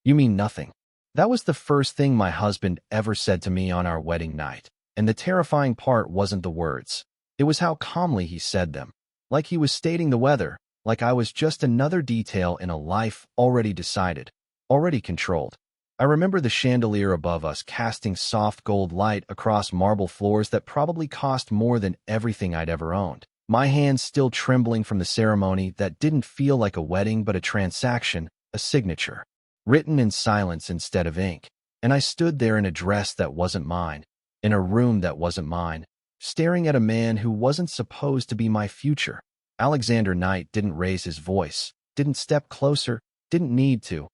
You mean nothing. That was the first thing my husband ever said to me on our wedding night. And the terrifying part wasn't the words. It was how calmly he said them. Like he was stating the weather, like I was just another detail in a life already decided, already controlled. I remember the chandelier above us casting soft gold light across marble floors that probably cost more than everything I'd ever owned. My hands still trembling from the ceremony that didn't feel like a wedding but a transaction, a signature, written in silence instead of ink. And I stood there in a dress that wasn't mine, in a room that wasn't mine, staring at a man who wasn't supposed to be my future. Alexander Knight didn't raise his voice, didn't step closer, didn't need to.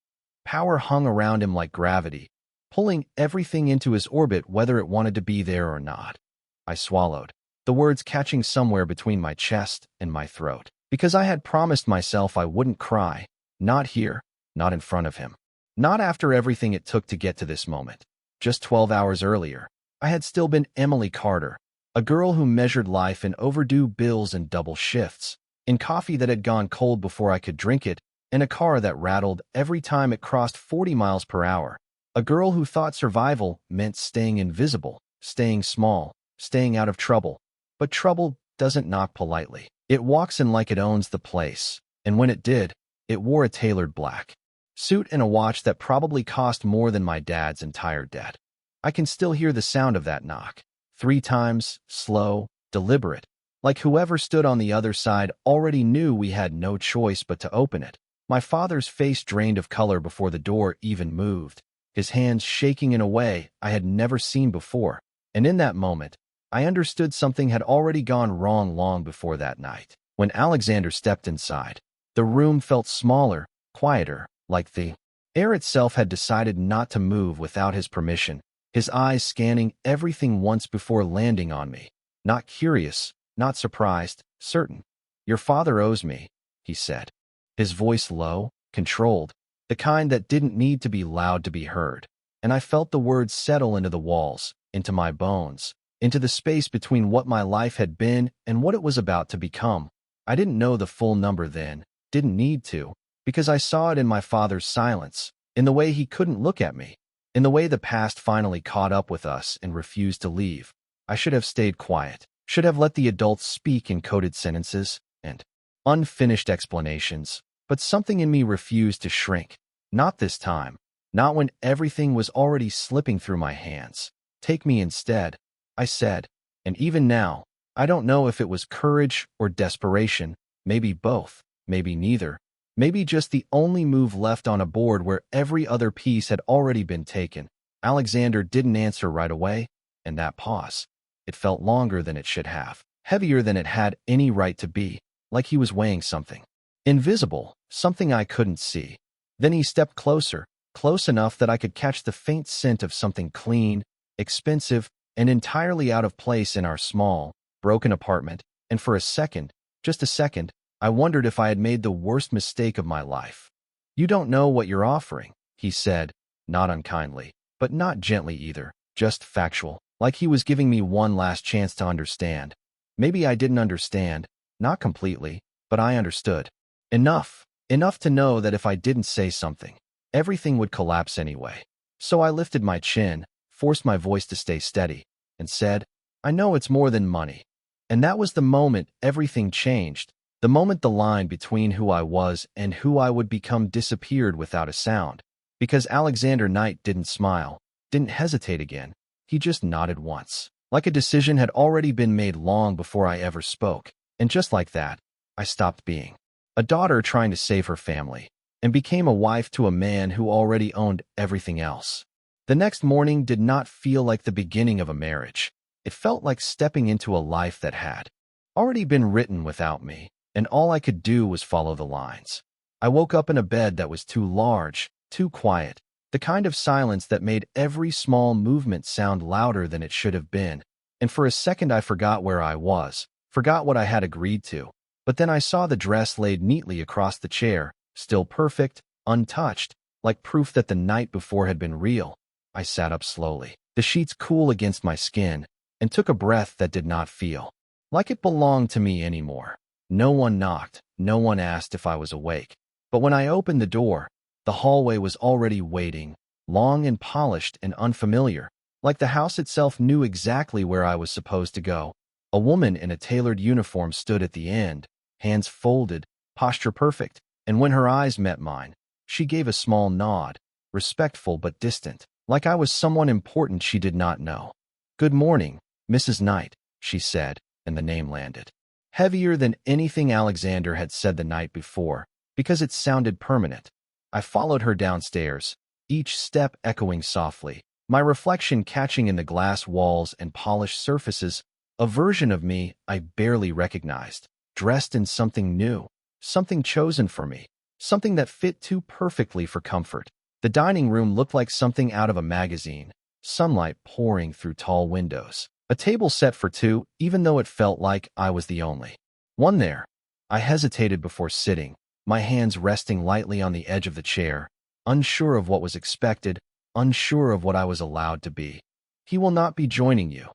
Power hung around him like gravity, pulling everything into his orbit whether it wanted to be there or not. I swallowed, the words catching somewhere between my chest and my throat, because I had promised myself I wouldn't cry, not here, not in front of him, not after everything it took to get to this moment. Just 12 hours earlier, I had still been Emily Carter, a girl who measured life in overdue bills and double shifts, in coffee that had gone cold before I could drink it, in a car that rattled every time it crossed 40 miles per hour. A girl who thought survival meant staying invisible, staying small, staying out of trouble. But trouble doesn't knock politely. It walks in like it owns the place. And when it did, it wore a tailored black suit and a watch that probably cost more than my dad's entire debt. I can still hear the sound of that knock. 3 times, slow, deliberate, like whoever stood on the other side already knew we had no choice but to open it. My father's face drained of color before the door even moved, his hands shaking in a way I had never seen before. And in that moment, I understood something had already gone wrong long before that night. When Alexander stepped inside, the room felt smaller, quieter, like the air itself had decided not to move without his permission, his eyes scanning everything once before landing on me. Not curious, not surprised, certain. "Your father owes me," he said. His voice low, controlled, the kind that didn't need to be loud to be heard. And I felt the words settle into the walls, into my bones, into the space between what my life had been and what it was about to become. I didn't know the full number then, didn't need to, because I saw it in my father's silence, in the way he couldn't look at me, in the way the past finally caught up with us and refused to leave. I should have stayed quiet, should have let the adults speak in coded sentences and unfinished explanations. But something in me refused to shrink. Not this time. Not when everything was already slipping through my hands. "Take me instead," I said. And even now, I don't know if it was courage or desperation, maybe both, maybe neither, maybe just the only move left on a board where every other piece had already been taken. Alexander didn't answer right away, and that pause, it felt longer than it should have, heavier than it had any right to be, like he was weighing something. Invisible, something I couldn't see. Then he stepped closer, close enough that I could catch the faint scent of something clean, expensive, and entirely out of place in our small, broken apartment, and for a second, just a second, I wondered if I had made the worst mistake of my life. "You don't know what you're offering," he said, not unkindly, but not gently either, just factual, like he was giving me one last chance to understand. Maybe I didn't understand, not completely, but I understood. Enough to know that if I didn't say something, everything would collapse anyway. So I lifted my chin, forced my voice to stay steady, and said, "I know it's more than money." And that was the moment everything changed, the moment the line between who I was and who I would become disappeared without a sound. Because Alexander Knight didn't smile, didn't hesitate again, he just nodded once, like a decision had already been made long before I ever spoke. And just like that, I stopped being a daughter trying to save her family, and became a wife to a man who already owned everything else. The next morning did not feel like the beginning of a marriage. It felt like stepping into a life that had already been written without me, and all I could do was follow the lines. I woke up in a bed that was too large, too quiet, the kind of silence that made every small movement sound louder than it should have been, and for a second I forgot where I was, forgot what I had agreed to. But then I saw the dress laid neatly across the chair, still perfect, untouched, like proof that the night before had been real. I sat up slowly, the sheets cool against my skin, and took a breath that did not feel like it belonged to me anymore. No one knocked, no one asked if I was awake. But when I opened the door, The hallway was already waiting, long and polished and unfamiliar, like the house itself knew exactly where I was supposed to go. A woman in a tailored uniform stood at the end, hands folded, posture perfect, and when her eyes met mine, she gave a small nod, respectful but distant, like I was someone important she did not know. "Good morning, Mrs. Knight," she said, and the name landed. Heavier than anything Alexander had said the night before, because it sounded permanent. I followed her downstairs, each step echoing softly, my reflection catching in the glass walls and polished surfaces a version of me I barely recognized, dressed in something new, something chosen for me, something that fit too perfectly for comfort. The dining room looked like something out of a magazine, sunlight pouring through tall windows. A table set for two, even though it felt like I was the only one there. I hesitated before sitting, my hands resting lightly on the edge of the chair, unsure of what was expected, unsure of what I was allowed to be. "He will not be joining you,"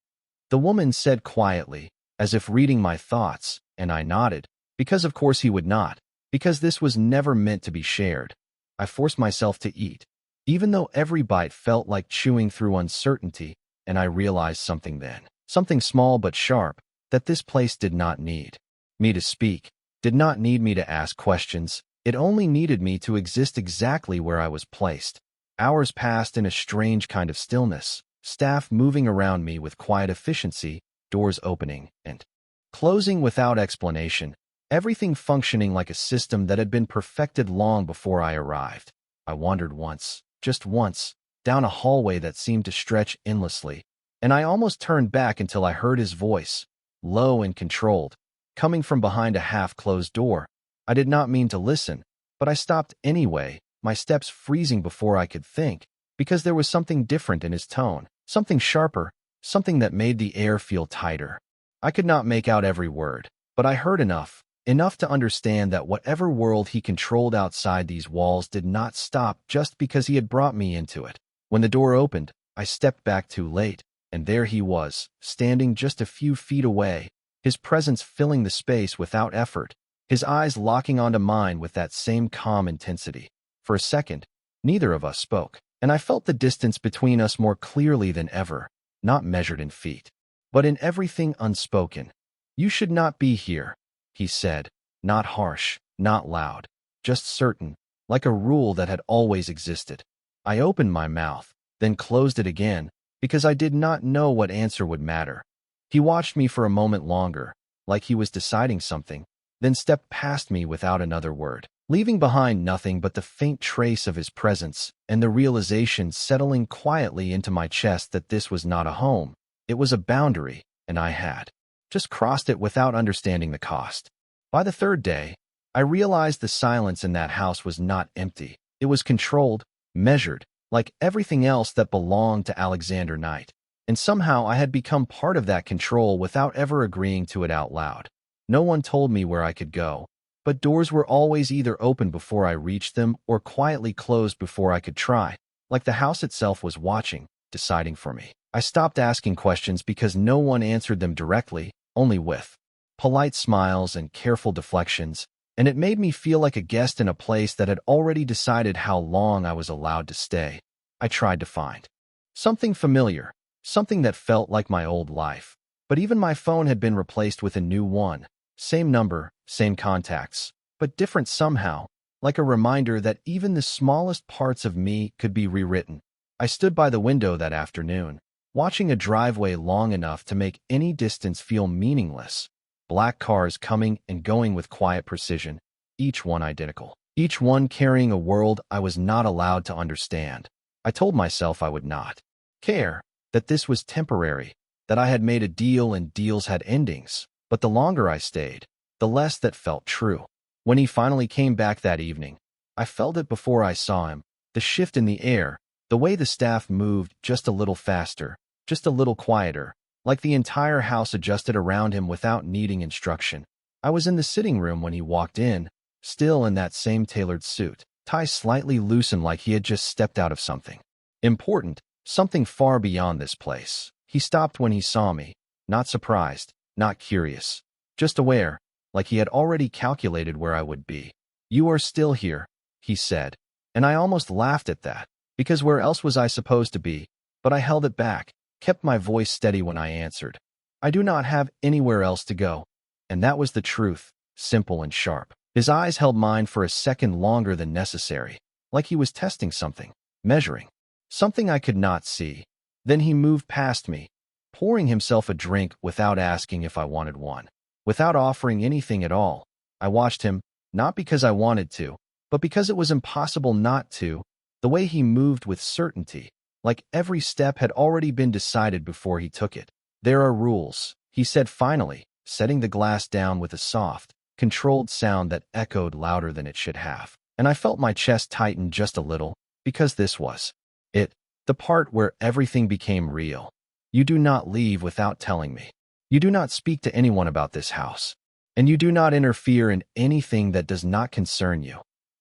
the woman said quietly, as if reading my thoughts, and I nodded, because of course he would not, because this was never meant to be shared. I forced myself to eat, even though every bite felt like chewing through uncertainty, and I realized something then, something small but sharp, that this place did not need me to speak, did not need me to ask questions. It only needed me to exist exactly where I was placed. Hours passed in a strange kind of stillness, staff moving around me with quiet efficiency, doors opening and closing without explanation, everything functioning like a system that had been perfected long before I arrived. I wandered once, just once, down a hallway that seemed to stretch endlessly, and I almost turned back until I heard his voice, low and controlled, coming from behind a half-closed door. I did not mean to listen, but I stopped anyway, my steps freezing before I could think, because there was something different in his tone, something sharper, something that made the air feel tighter. I could not make out every word, but I heard enough to understand that whatever world he controlled outside these walls did not stop just because he had brought me into it. When the door opened, I stepped back too late, and there he was, standing just a few feet away, his presence filling the space without effort, his eyes locking onto mine with that same calm intensity. For a second, neither of us spoke, and I felt the distance between us more clearly than ever, not measured in feet, but in everything unspoken. "You should not be here," he said, not harsh, not loud, just certain, like a rule that had always existed. I opened my mouth, then closed it again, because I did not know what answer would matter. He watched me for a moment longer, like he was deciding something, then stepped past me without another word, leaving behind nothing but the faint trace of his presence and the realization settling quietly into my chest that this was not a home. It was a boundary, and I had just crossed it without understanding the cost. By the third day, I realized the silence in that house was not empty. It was controlled, measured, like everything else that belonged to Alexander Knight. And somehow I had become part of that control without ever agreeing to it out loud. No one told me where I could go, but doors were always either open before I reached them or quietly closed before I could try, like the house itself was watching, deciding for me. I stopped asking questions because no one answered them directly, only with polite smiles and careful deflections, and it made me feel like a guest in a place that had already decided how long I was allowed to stay. I tried to find something familiar, something that felt like my old life, but even my phone had been replaced with a new one. Same number, same contacts, but different somehow, like a reminder that even the smallest parts of me could be rewritten. I stood by the window that afternoon, watching a driveway long enough to make any distance feel meaningless. Black cars coming and going with quiet precision, each one identical, each one carrying a world I was not allowed to understand. I told myself I would not care, that this was temporary, that I had made a deal and deals had endings. But the longer I stayed, the less that felt true. When he finally came back that evening, I felt it before I saw him, the shift in the air, the way the staff moved just a little faster, just a little quieter, like the entire house adjusted around him without needing instruction. I was in the sitting room when he walked in, still in that same tailored suit, tie slightly loosened like he had just stepped out of something important, something far beyond this place. He stopped when he saw me, not surprised, not curious, just aware, like he had already calculated where I would be. "You are still here," he said, And I almost laughed at that, because where else was I supposed to be? But I held it back, kept my voice steady when I answered. I do not have anywhere else to go. And that was the truth, simple and sharp. His eyes held mine for a second longer than necessary, like he was testing something, measuring, something I could not see. Then he moved past me, pouring himself a drink without asking if I wanted one, without offering anything at all. I watched him, not because I wanted to, but because it was impossible not to, the way he moved with certainty, like every step had already been decided before he took it. There are rules, he said finally, setting the glass down with a soft, controlled sound that echoed louder than it should have. And I felt my chest tighten just a little, because this was it, the part where everything became real. You do not leave without telling me. You do not speak to anyone about this house. And you do not interfere in anything that does not concern you.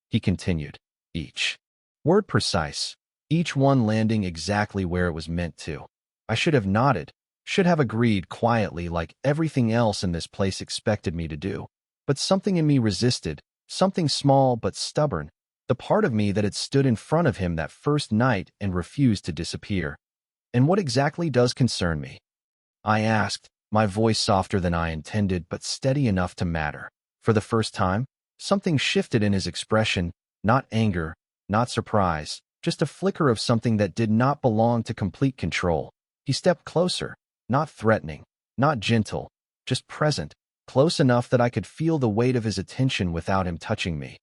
He continued, each word precise, each one landing exactly where it was meant to. I should have nodded, should have agreed quietly like everything else in this place expected me to do. But something in me resisted, something small but stubborn, the part of me that had stood in front of him that first night and refused to disappear. And what exactly does concern me? I asked, my voice softer than I intended but steady enough to matter. For the first time, something shifted in his expression, not anger, not surprise, just a flicker of something that did not belong to complete control. He stepped closer, not threatening, not gentle, just present, close enough that I could feel the weight of his attention without him touching me.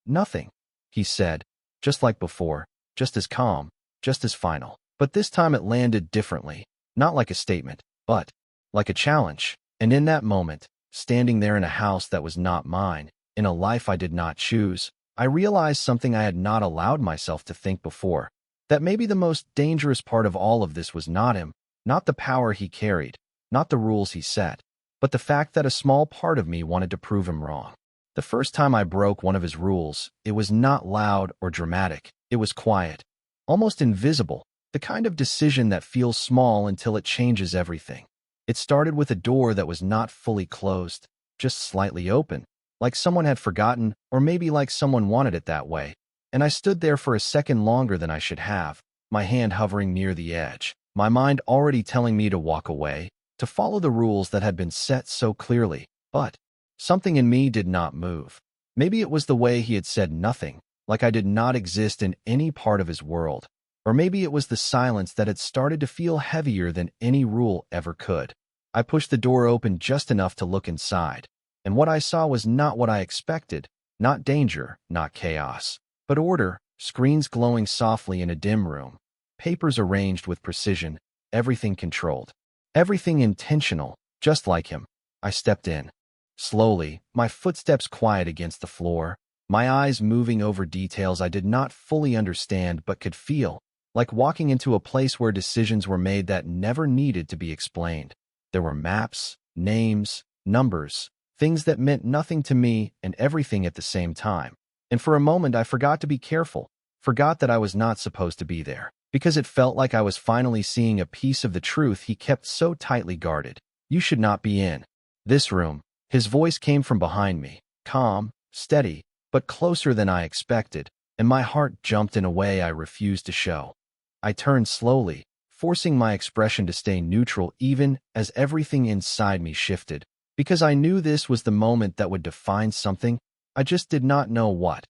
Nothing, he said, just like before, just as calm, just as final. But this time it landed differently, not like a statement, but like a challenge. And in that moment, standing there in a house that was not mine, in a life I did not choose, I realized something I had not allowed myself to think before, that maybe the most dangerous part of all of this was not him, not the power he carried, not the rules he set, but the fact that a small part of me wanted to prove him wrong. The first time I broke one of his rules, it was not loud or dramatic. It was quiet, almost invisible, the kind of decision that feels small until it changes everything. It started with a door that was not fully closed, just slightly open, like someone had forgotten, or maybe like someone wanted it that way. And I stood there for a second longer than I should have, my hand hovering near the edge, my mind already telling me to walk away, to follow the rules that had been set so clearly. But something in me did not move. Maybe it was the way he had said nothing, like I did not exist in any part of his world. Or maybe it was the silence that had started to feel heavier than any rule ever could. I pushed the door open just enough to look inside, and what I saw was not what I expected, not danger, not chaos, but order, screens glowing softly in a dim room, papers arranged with precision, everything controlled, everything intentional, just like him. I stepped in. Slowly, my footsteps quiet against the floor, my eyes moving over details I did not fully understand but could feel, like walking into a place where decisions were made that never needed to be explained. There were maps, names, numbers, things that meant nothing to me and everything at the same time. And for a moment I forgot to be careful, forgot that I was not supposed to be there, because it felt like I was finally seeing a piece of the truth he kept so tightly guarded. You should not be in this room. His voice came from behind me, calm, steady, but closer than I expected, and my heart jumped in a way I refused to show. I turned slowly, forcing my expression to stay neutral even as everything inside me shifted, because I knew this was the moment that would define something. I just did not know what.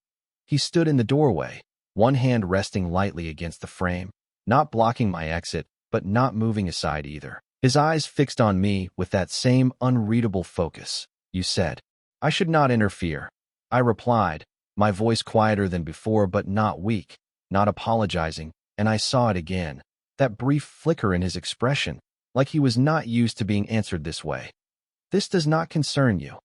He stood in the doorway, one hand resting lightly against the frame, not blocking my exit, but not moving aside either. His eyes fixed on me with that same unreadable focus. You said, I should not interfere. I replied, my voice quieter than before but not weak, not apologizing, and I saw it again, that brief flicker in his expression, like he was not used to being answered this way. This does not concern you,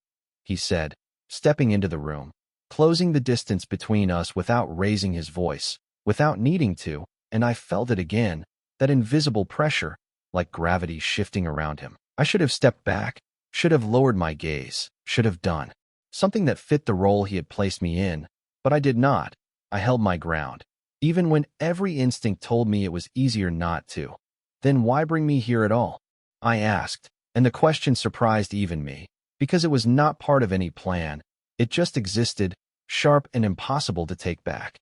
he said, stepping into the room, closing the distance between us without raising his voice, without needing to, and I felt it again, that invisible pressure, like gravity shifting around him. I should have stepped back, should have lowered my gaze, should have done something that fit the role he had placed me in, but I did not. I held my ground, even when every instinct told me it was easier not to. Then why bring me here at all? I asked, and the question surprised even me, because it was not part of any plan. It just existed, sharp and impossible to take back.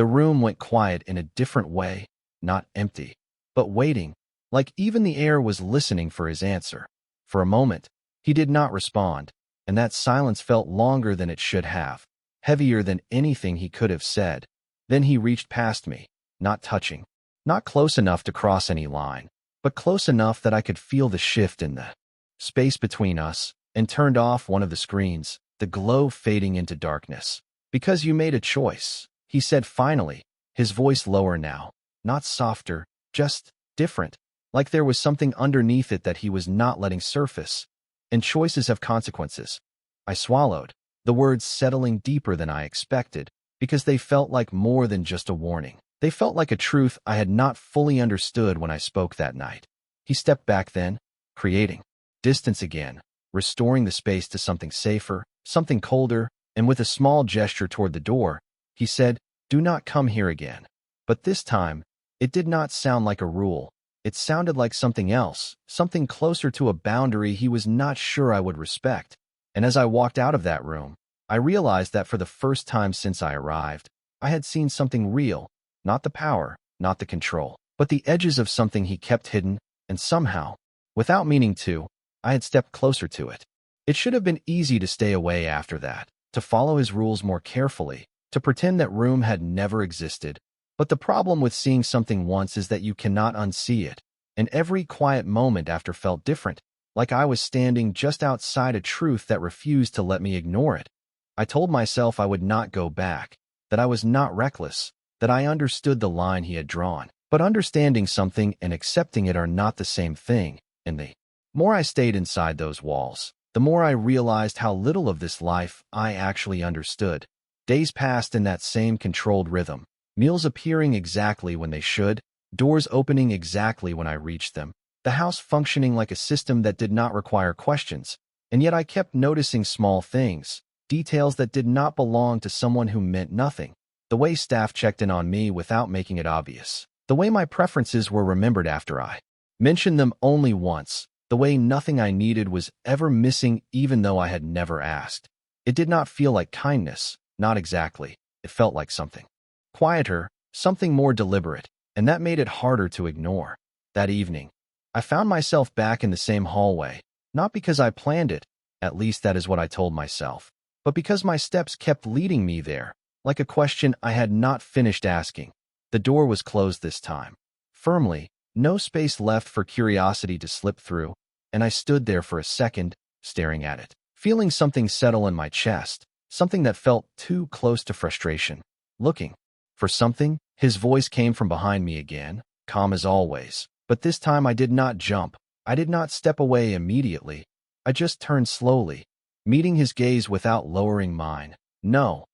The room went quiet in a different way, not empty, but waiting, like even the air was listening for his answer. For a moment, he did not respond, and that silence felt longer than it should have, heavier than anything he could have said. Then he reached past me, not touching, not close enough to cross any line, but close enough that I could feel the shift in the space between us, and turned off one of the screens, the glow fading into darkness. "Because you made a choice," he said finally, his voice lower now, not softer, just different, like there was something underneath it that he was not letting surface. "And choices have consequences." I swallowed, the words settling deeper than I expected, because they felt like more than just a warning. They felt like a truth I had not fully understood when I spoke that night. He stepped back then, creating distance again, restoring the space to something safer, something colder, and with a small gesture toward the door, he said, "Do not come here again." But this time, it did not sound like a rule. It sounded like something else, something closer to a boundary he was not sure I would respect. And as I walked out of that room, I realized that for the first time since I arrived, I had seen something real, not the power, not the control, but the edges of something he kept hidden, and somehow, without meaning to, I had stepped closer to it. It should have been easy to stay away after that, to follow his rules more carefully, to pretend that room had never existed. But the problem with seeing something once is that you cannot unsee it, and every quiet moment after felt different, like I was standing just outside a truth that refused to let me ignore it. I told myself I would not go back, that I was not reckless, that I understood the line he had drawn. But understanding something and accepting it are not the same thing, and the more I stayed inside those walls, the more I realized how little of this life I actually understood. Days passed in that same controlled rhythm, meals appearing exactly when they should, doors opening exactly when I reached them, the house functioning like a system that did not require questions, and yet I kept noticing small things, details that did not belong to someone who meant nothing. The way staff checked in on me without making it obvious, the way my preferences were remembered after I mentioned them only once, the way nothing I needed was ever missing even though I had never asked. It did not feel like kindness, not exactly. It felt like something quieter, something more deliberate, and that made it harder to ignore. That evening, I found myself back in the same hallway, not because I planned it, at least that is what I told myself, but because my steps kept leading me there, like a question I had not finished asking. The door was closed this time, firmly, no space left for curiosity to slip through, and I stood there for a second, staring at it, feeling something settle in my chest, something that felt too close to frustration. Looking for something, his voice came from behind me again, calm as always. But this time I did not jump. I did not step away immediately. I just turned slowly, meeting his gaze without lowering mine. "No,"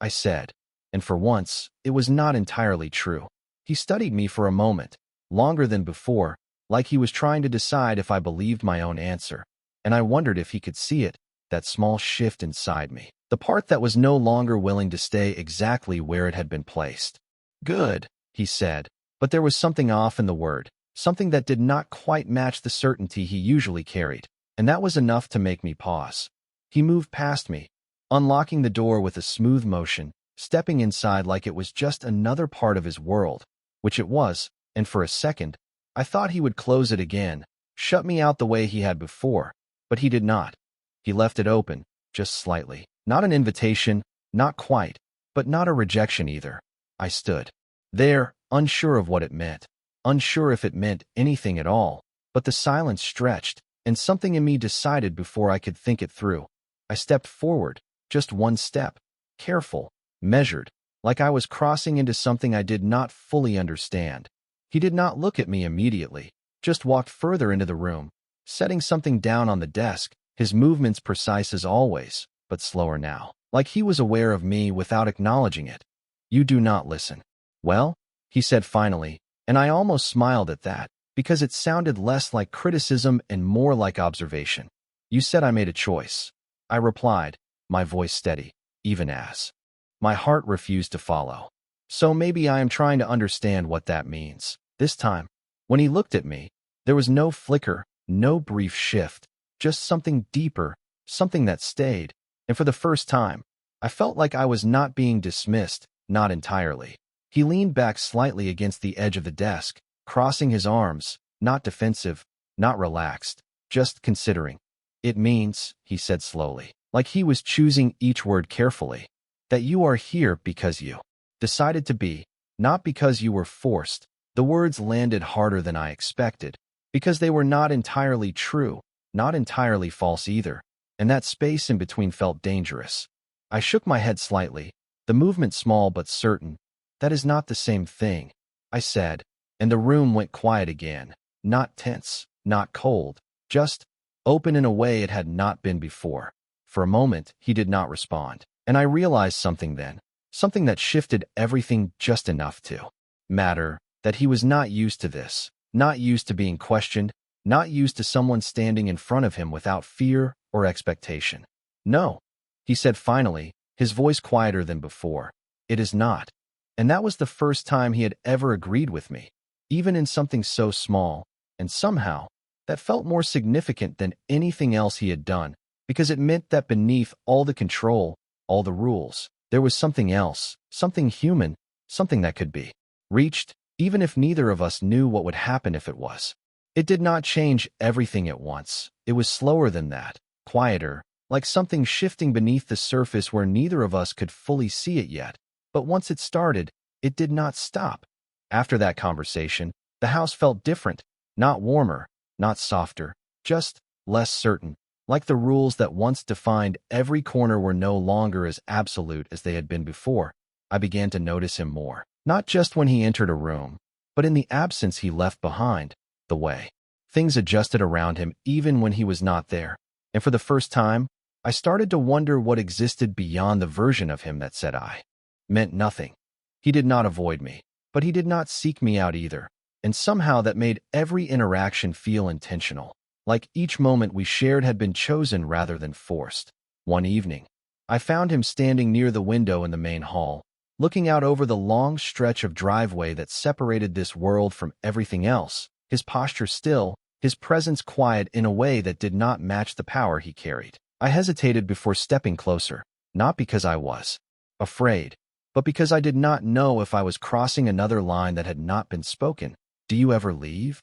I said, and for once, it was not entirely true. He studied me for a moment, longer than before, like he was trying to decide if I believed my own answer, and I wondered if he could see it, that small shift inside me, the part that was no longer willing to stay exactly where it had been placed. "Good," he said, but there was something off in the word, something that did not quite match the certainty he usually carried, and that was enough to make me pause. He moved past me, unlocking the door with a smooth motion, stepping inside like it was just another part of his world, which it was, and for a second, I thought he would close it again, shut me out the way he had before, but he did not. He left it open, just slightly. Not an invitation, not quite, but not a rejection either. I stood there, unsure of what it meant, unsure if it meant anything at all, but the silence stretched, and something in me decided before I could think it through. I stepped forward, just one step, careful, measured, like I was crossing into something I did not fully understand. He did not look at me immediately, just walked further into the room, setting something down on the desk, his movements precise as always, but slower now, like he was aware of me without acknowledging it. "You do not listen." "Well," he said finally, and I almost smiled at that, because it sounded less like criticism and more like observation. "You said I made a choice," I replied, my voice steady, even as my heart refused to follow. "So maybe I am trying to understand what that means." This time, when he looked at me, there was no flicker, no brief shift, just something deeper, something that stayed, and for the first time, I felt like I was not being dismissed, not entirely. He leaned back slightly against the edge of the desk, crossing his arms, not defensive, not relaxed, just considering. It means, he said slowly, like he was choosing each word carefully, that you are here because you decided to be, not because you were forced. The words landed harder than I expected, because they were not entirely true, not entirely false either, and that space in between felt dangerous. I shook my head slightly, the movement small but certain. That is not the same thing, I said, and the room went quiet again, not tense, not cold, just open in a way it had not been before. For a moment, he did not respond, and I realized something then, something that shifted everything just enough to matter, that he was not used to this, not used to being questioned, not used to someone standing in front of him without fear or expectation. No, he said finally, his voice quieter than before. It is not. And that was the first time he had ever agreed with me, even in something so small, and somehow, that felt more significant than anything else he had done, because it meant that beneath all the control, all the rules, there was something else, something human, something that could be reached, even if neither of us knew what would happen if it was. It did not change everything at once. It was slower than that, quieter, like something shifting beneath the surface where neither of us could fully see it yet. But once it started, it did not stop. After that conversation, the house felt different, not warmer, not softer, just less certain, like the rules that once defined every corner were no longer as absolute as they had been before. I began to notice him more, not just when he entered a room, but in the absence he left behind, the way things adjusted around him even when he was not there. And for the first time, I started to wonder what existed beyond the version of him that said I meant nothing. He did not avoid me, but he did not seek me out either, and somehow that made every interaction feel intentional, like each moment we shared had been chosen rather than forced. One evening, I found him standing near the window in the main hall, looking out over the long stretch of driveway that separated this world from everything else, his posture still, his presence quiet in a way that did not match the power he carried. I hesitated before stepping closer, not because I was afraid, but because I did not know if I was crossing another line that had not been spoken. Do you ever leave?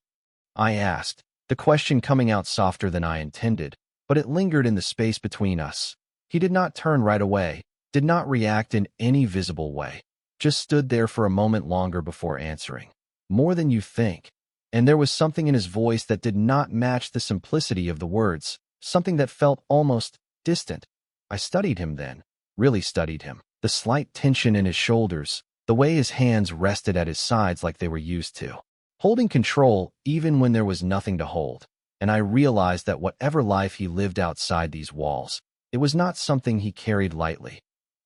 I asked, the question coming out softer than I intended, but it lingered in the space between us. He did not turn right away, did not react in any visible way, just stood there for a moment longer before answering. More than you think. And there was something in his voice that did not match the simplicity of the words, something that felt almost distant. I studied him then, really studied him. The slight tension in his shoulders, the way his hands rested at his sides like they were used to, holding control even when there was nothing to hold. And I realized that whatever life he lived outside these walls, it was not something he carried lightly.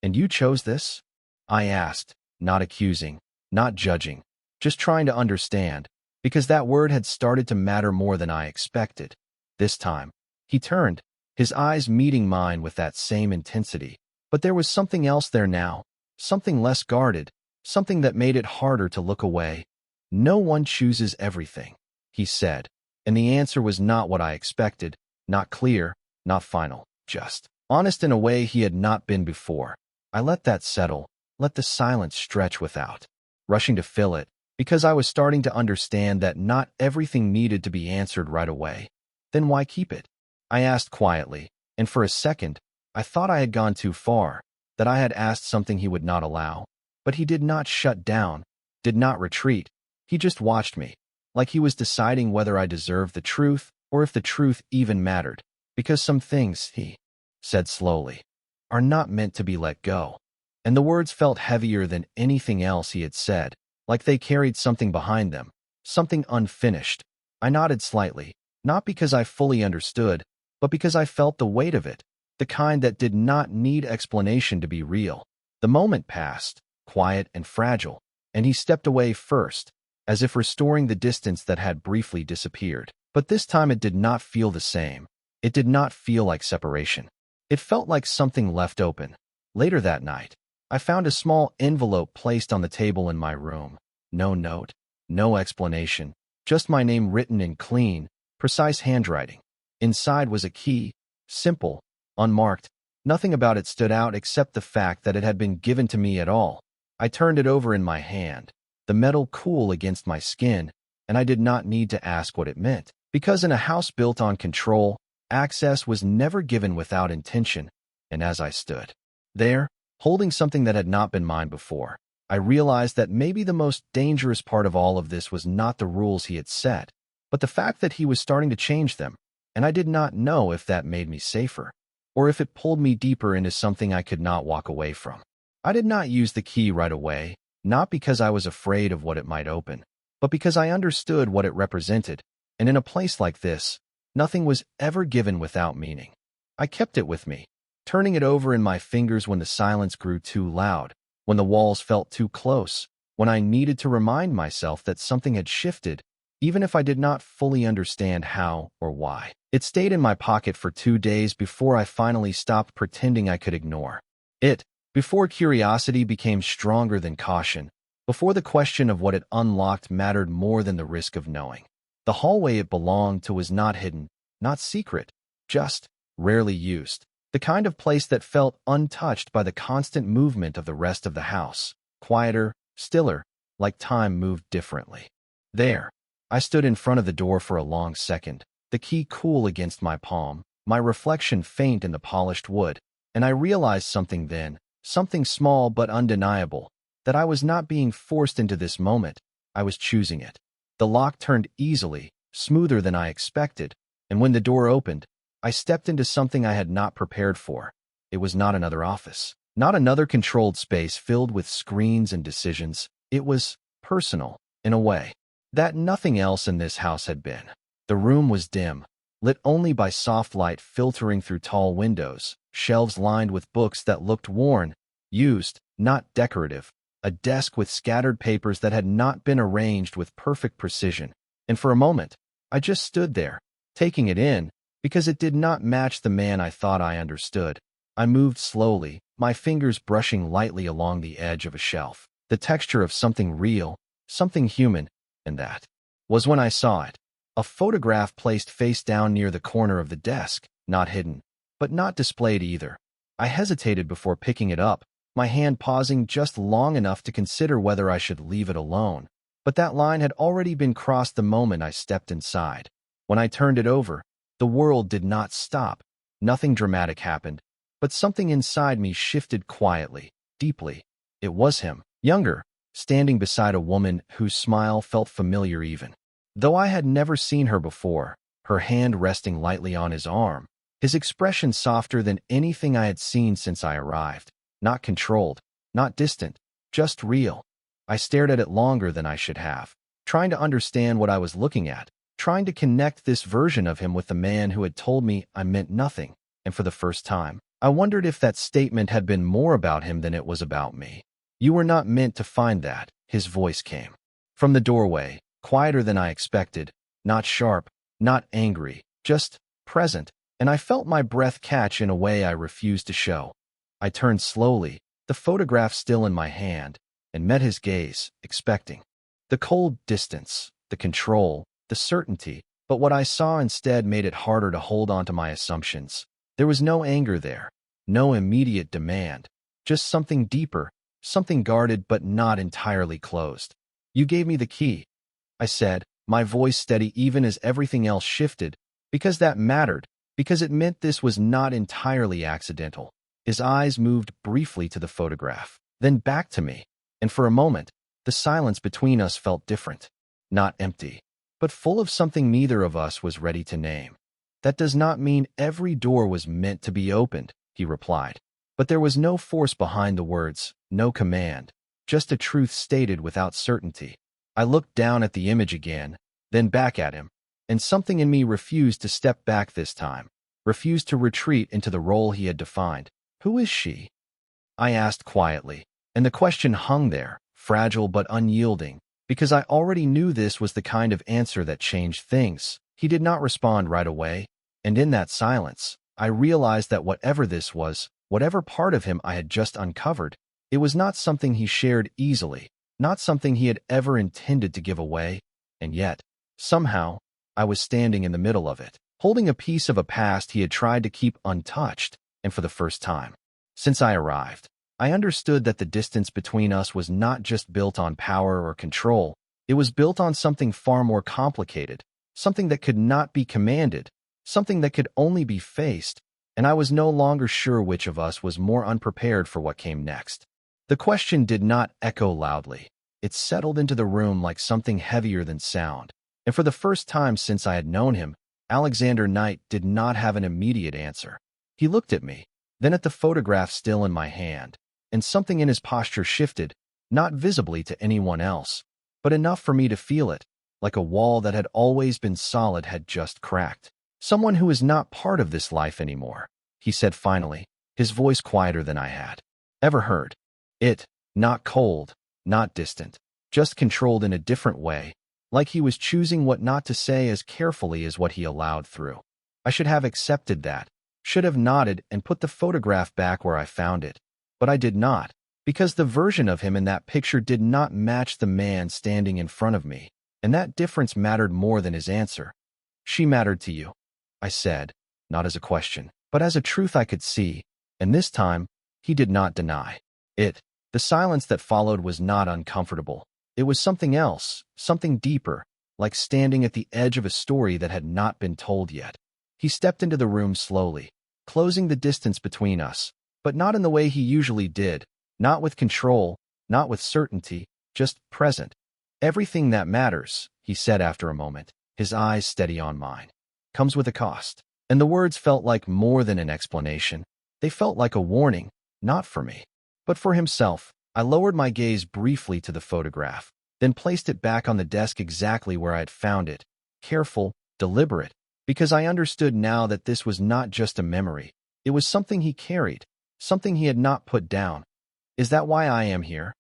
And you chose this? I asked, not accusing, not judging, just trying to understand, because that word had started to matter more than I expected. This time, he turned, his eyes meeting mine with that same intensity. But there was something else there now, something less guarded, something that made it harder to look away. No one chooses everything, he said, and the answer was not what I expected, not clear, not final, just honest in a way he had not been before. I let that settle, let the silence stretch without rushing to fill it, because I was starting to understand that not everything needed to be answered right away. Then why keep it? I asked quietly, and for a second, I thought I had gone too far, that I had asked something he would not allow. But he did not shut down, did not retreat. He just watched me, like he was deciding whether I deserved the truth or if the truth even mattered. Because some things, he said slowly, are not meant to be let go. And the words felt heavier than anything else he had said, like they carried something behind them, something unfinished. I nodded slightly, not because I fully understood, but because I felt the weight of it. The kind that did not need explanation to be real. The moment passed, quiet and fragile, and he stepped away first, as if restoring the distance that had briefly disappeared. But this time it did not feel the same. It did not feel like separation. It felt like something left open. Later that night, I found a small envelope placed on the table in my room. No note, no explanation, just my name written in clean, precise handwriting. Inside was a key, simple, unmarked. Nothing about it stood out except the fact that it had been given to me at all. I turned it over in my hand, the metal cool against my skin, and I did not need to ask what it meant. Because in a house built on control, access was never given without intention, and as I stood there, holding something that had not been mine before, I realized that maybe the most dangerous part of all of this was not the rules he had set, but the fact that he was starting to change them, and I did not know if that made me safer, or if it pulled me deeper into something I could not walk away from. I did not use the key right away, not because I was afraid of what it might open, but because I understood what it represented, and in a place like this, nothing was ever given without meaning. I kept it with me, turning it over in my fingers when the silence grew too loud, when the walls felt too close, when I needed to remind myself that something had shifted, even if I did not fully understand how or why. It stayed in my pocket for 2 days before I finally stopped pretending I could ignore it, before curiosity became stronger than caution, before the question of what it unlocked mattered more than the risk of knowing. The hallway it belonged to was not hidden, not secret, just rarely used. The kind of place that felt untouched by the constant movement of the rest of the house. Quieter, stiller, like time moved differently. There, I stood in front of the door for a long second, the key cool against my palm, my reflection faint in the polished wood, and I realized something then, something small but undeniable, that I was not being forced into this moment, I was choosing it. The lock turned easily, smoother than I expected, and when the door opened, I stepped into something I had not prepared for. It was not another office, not another controlled space filled with screens and decisions. It was personal, in a way, that nothing else in this house had been. The room was dim, lit only by soft light filtering through tall windows, shelves lined with books that looked worn, used, not decorative, a desk with scattered papers that had not been arranged with perfect precision. And for a moment, I just stood there, taking it in, because it did not match the man I thought I understood. I moved slowly, my fingers brushing lightly along the edge of a shelf, the texture of something real, something human, and that was when I saw it. A photograph placed face down near the corner of the desk, not hidden, but not displayed either. I hesitated before picking it up, my hand pausing just long enough to consider whether I should leave it alone. But that line had already been crossed the moment I stepped inside. When I turned it over, the world did not stop. Nothing dramatic happened, but something inside me shifted quietly, deeply. It was him, younger, standing beside a woman whose smile felt familiar even though I had never seen her before, her hand resting lightly on his arm, his expression softer than anything I had seen since I arrived. Not controlled, not distant, just real. I stared at it longer than I should have, trying to understand what I was looking at, trying to connect this version of him with the man who had told me I meant nothing, and for the first time, I wondered if that statement had been more about him than it was about me. "You were not meant to find that," his voice came from the doorway, quieter than I expected, not sharp, not angry, just present, and I felt my breath catch in a way I refused to show. I turned slowly, the photograph still in my hand, and met his gaze, expecting the cold distance, the control, the certainty, but what I saw instead made it harder to hold on to my assumptions. There was no anger there, no immediate demand, just something deeper, something guarded but not entirely closed. "You gave me the key," I said, my voice steady even as everything else shifted, because that mattered, because it meant this was not entirely accidental. His eyes moved briefly to the photograph, then back to me, and for a moment, the silence between us felt different. Not empty, but full of something neither of us was ready to name. "That does not mean every door was meant to be opened," he replied. But there was no force behind the words, no command, just a truth stated without certainty. I looked down at the image again, then back at him, and something in me refused to step back this time, refused to retreat into the role he had defined. "Who is she?" I asked quietly, and the question hung there, fragile but unyielding, because I already knew this was the kind of answer that changed things. He did not respond right away, and in that silence, I realized that whatever this was, whatever part of him I had just uncovered, it was not something he shared easily, not something he had ever intended to give away, and yet, somehow, I was standing in the middle of it, holding a piece of a past he had tried to keep untouched, and for the first time since I arrived, I understood that the distance between us was not just built on power or control. It was built on something far more complicated, something that could not be commanded, something that could only be faced, and I was no longer sure which of us was more unprepared for what came next. The question did not echo loudly. It settled into the room like something heavier than sound, and for the first time since I had known him, Alexander Knight did not have an immediate answer. He looked at me, then at the photograph still in my hand, and something in his posture shifted, not visibly to anyone else, but enough for me to feel it, like a wall that had always been solid had just cracked. "Someone who is not part of this life anymore," he said finally, his voice quieter than I had ever heard it, not cold, not distant, just controlled in a different way, like he was choosing what not to say as carefully as what he allowed through. I should have accepted that, should have nodded and put the photograph back where I found it, but I did not, because the version of him in that picture did not match the man standing in front of me, and that difference mattered more than his answer. "She mattered to you," I said, not as a question, but as a truth I could see, and this time, he did not deny it. The silence that followed was not uncomfortable. It was something else, something deeper, like standing at the edge of a story that had not been told yet. He stepped into the room slowly, closing the distance between us, but not in the way he usually did, not with control, not with certainty, just present. "Everything that matters," he said after a moment, his eyes steady on mine, "comes with a cost." And the words felt like more than an explanation. They felt like a warning, not for me, but for himself. I lowered my gaze briefly to the photograph, then placed it back on the desk exactly where I had found it, careful, deliberate, because I understood now that this was not just a memory. It was something he carried, something he had not put down. "Is that why I am here?"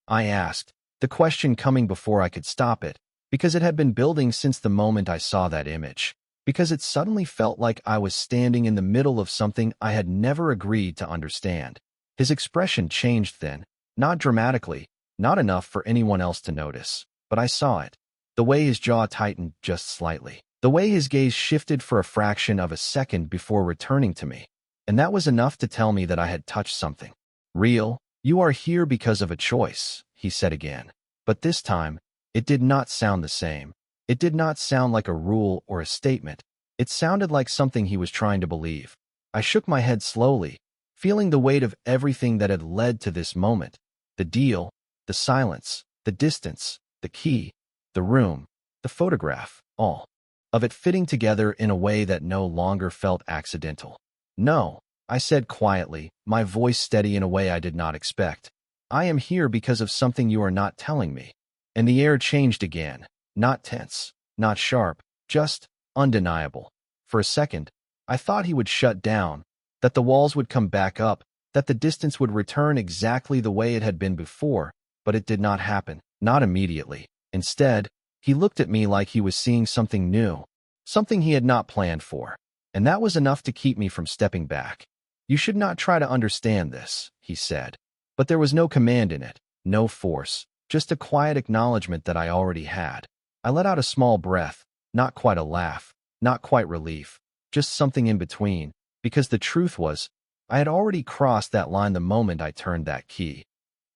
I asked, the question coming before I could stop it, because it had been building since the moment I saw that image, because it suddenly felt like I was standing in the middle of something I had never agreed to understand. His expression changed then, not dramatically, not enough for anyone else to notice, but I saw it. The way his jaw tightened just slightly, the way his gaze shifted for a fraction of a second before returning to me, and that was enough to tell me that I had touched something real. "You are here because of a choice," he said again, but this time, it did not sound the same. It did not sound like a rule or a statement. It sounded like something he was trying to believe. I shook my head slowly, feeling the weight of everything that had led to this moment. The deal, the silence, the distance, the key, the room, the photograph, all of it fitting together in a way that no longer felt accidental. "No," I said quietly, my voice steady in a way I did not expect. "I am here because of something you are not telling me." And the air changed again, not tense, not sharp, just undeniable. For a second, I thought he would shut down, that the walls would come back up, that the distance would return exactly the way it had been before, but it did not happen, not immediately. Instead, he looked at me like he was seeing something new, something he had not planned for, and that was enough to keep me from stepping back. "You should not try to understand this," he said, but there was no command in it, no force, just a quiet acknowledgement that I already had. I let out a small breath, not quite a laugh, not quite relief, just something in between, because the truth was, I had already crossed that line the moment I turned that key.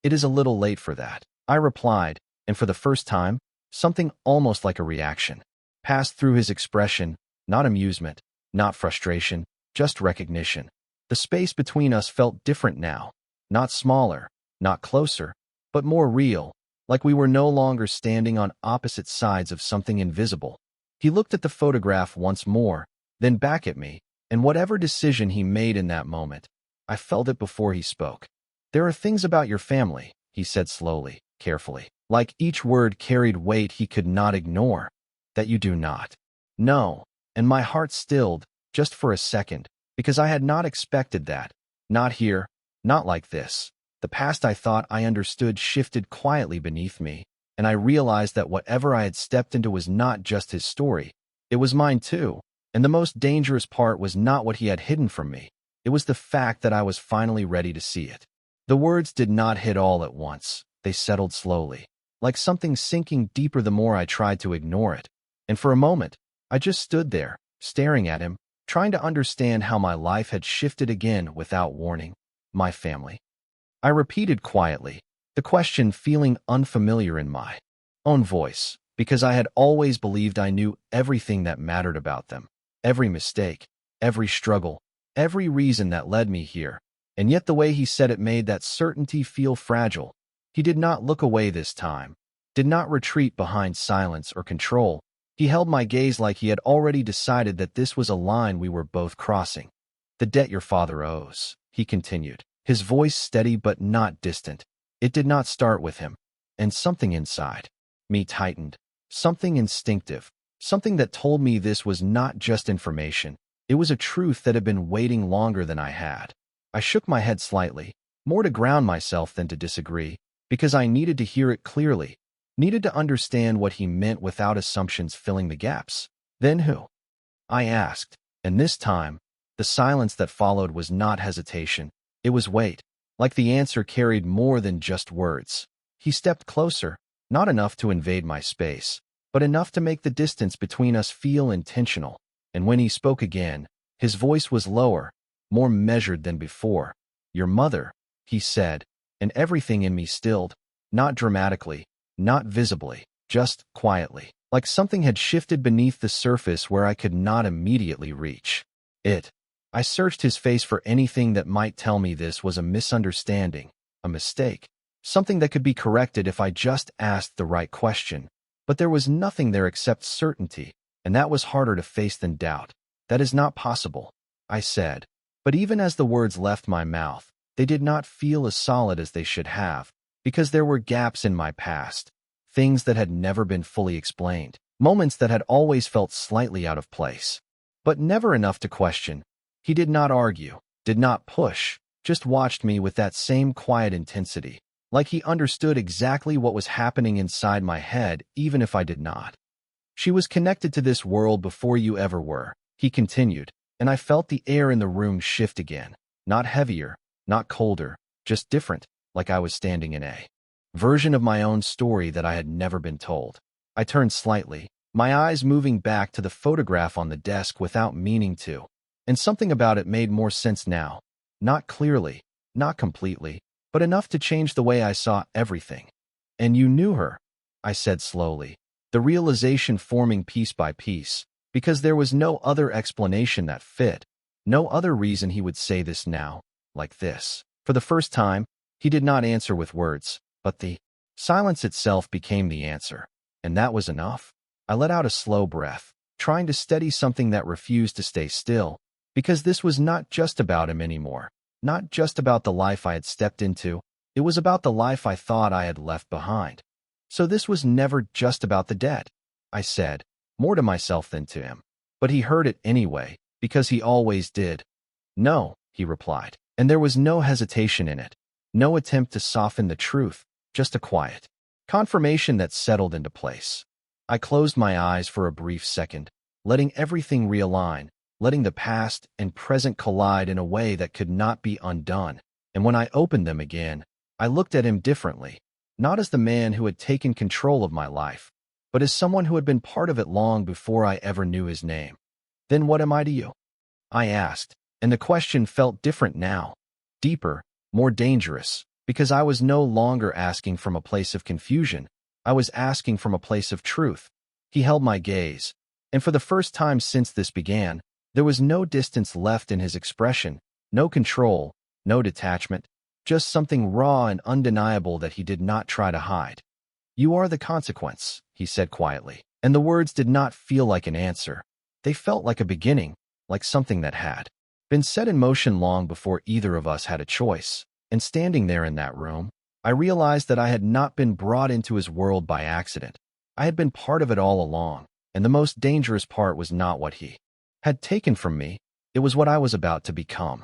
"It is a little late for that," I replied, and for the first time, something almost like a reaction passed through his expression, not amusement, not frustration, just recognition. The space between us felt different now, not smaller, not closer, but more real, like we were no longer standing on opposite sides of something invisible. He looked at the photograph once more, then back at me, and whatever decision he made in that moment, I felt it before he spoke. "There are things about your family," he said slowly, carefully, like each word carried weight he could not ignore, "that you do not know." And my heart stilled, just for a second, because I had not expected that. Not here, not like this. The past I thought I understood shifted quietly beneath me, and I realized that whatever I had stepped into was not just his story. It was mine too, and the most dangerous part was not what he had hidden from me. It was the fact that I was finally ready to see it. The words did not hit all at once. They settled slowly, like something sinking deeper the more I tried to ignore it. And for a moment, I just stood there, staring at him, trying to understand how my life had shifted again without warning. My family. I repeated quietly, the question feeling unfamiliar in my own voice, because I had always believed I knew everything that mattered about them, every mistake, every struggle, every reason that led me here. And yet the way he said it made that certainty feel fragile. He did not look away this time, did not retreat behind silence or control. He held my gaze like he had already decided that this was a line we were both crossing. The debt your father owes, he continued, his voice steady but not distant. It did not start with him. And something inside me tightened, something instinctive, something that told me this was not just information. It was a truth that had been waiting longer than I had. I shook my head slightly, more to ground myself than to disagree, because I needed to hear it clearly, needed to understand what he meant without assumptions filling the gaps. Then who? I asked, and this time, the silence that followed was not hesitation. It was weight, like the answer carried more than just words. He stepped closer, not enough to invade my space, but enough to make the distance between us feel intentional. And when he spoke again, his voice was lower, more measured than before. Your mother, he said, and everything in me stilled, not dramatically, not visibly, just quietly, like something had shifted beneath the surface where I could not immediately reach it. I searched his face for anything that might tell me this was a misunderstanding, a mistake, something that could be corrected if I just asked the right question. But there was nothing there except certainty, and that was harder to face than doubt. That is not possible, I said. But even as the words left my mouth, they did not feel as solid as they should have, because there were gaps in my past, things that had never been fully explained, moments that had always felt slightly out of place, but never enough to question. He did not argue, did not push, just watched me with that same quiet intensity, like he understood exactly what was happening inside my head, even if I did not. She was connected to this world before you ever were, he continued, and I felt the air in the room shift again, not heavier, not colder, just different, like I was standing in a version of my own story that I had never been told. I turned slightly, my eyes moving back to the photograph on the desk without meaning to. And something about it made more sense now. Not clearly, not completely, but enough to change the way I saw everything. And you knew her, I said slowly, the realization forming piece by piece, because there was no other explanation that fit, no other reason he would say this now, like this. For the first time, he did not answer with words, but the silence itself became the answer. And that was enough. I let out a slow breath, trying to steady something that refused to stay still, because this was not just about him anymore, not just about the life I had stepped into, it was about the life I thought I had left behind. So this was never just about the debt, I said, more to myself than to him. But he heard it anyway, because he always did. No, he replied, and there was no hesitation in it, no attempt to soften the truth, just a quiet confirmation that settled into place. I closed my eyes for a brief second, letting everything realign, letting the past and present collide in a way that could not be undone. And when I opened them again, I looked at him differently, not as the man who had taken control of my life, but as someone who had been part of it long before I ever knew his name. Then what am I to you? I asked, and the question felt different now, deeper, more dangerous, because I was no longer asking from a place of confusion. I was asking from a place of truth. He held my gaze, and for the first time since this began, there was no distance left in his expression, no control, no detachment, just something raw and undeniable that he did not try to hide. You are the consequence, he said quietly, and the words did not feel like an answer. They felt like a beginning, like something that had been set in motion long before either of us had a choice. And standing there in that room, I realized that I had not been brought into his world by accident. I had been part of it all along, and the most dangerous part was not what he had taken from me, it was what I was about to become.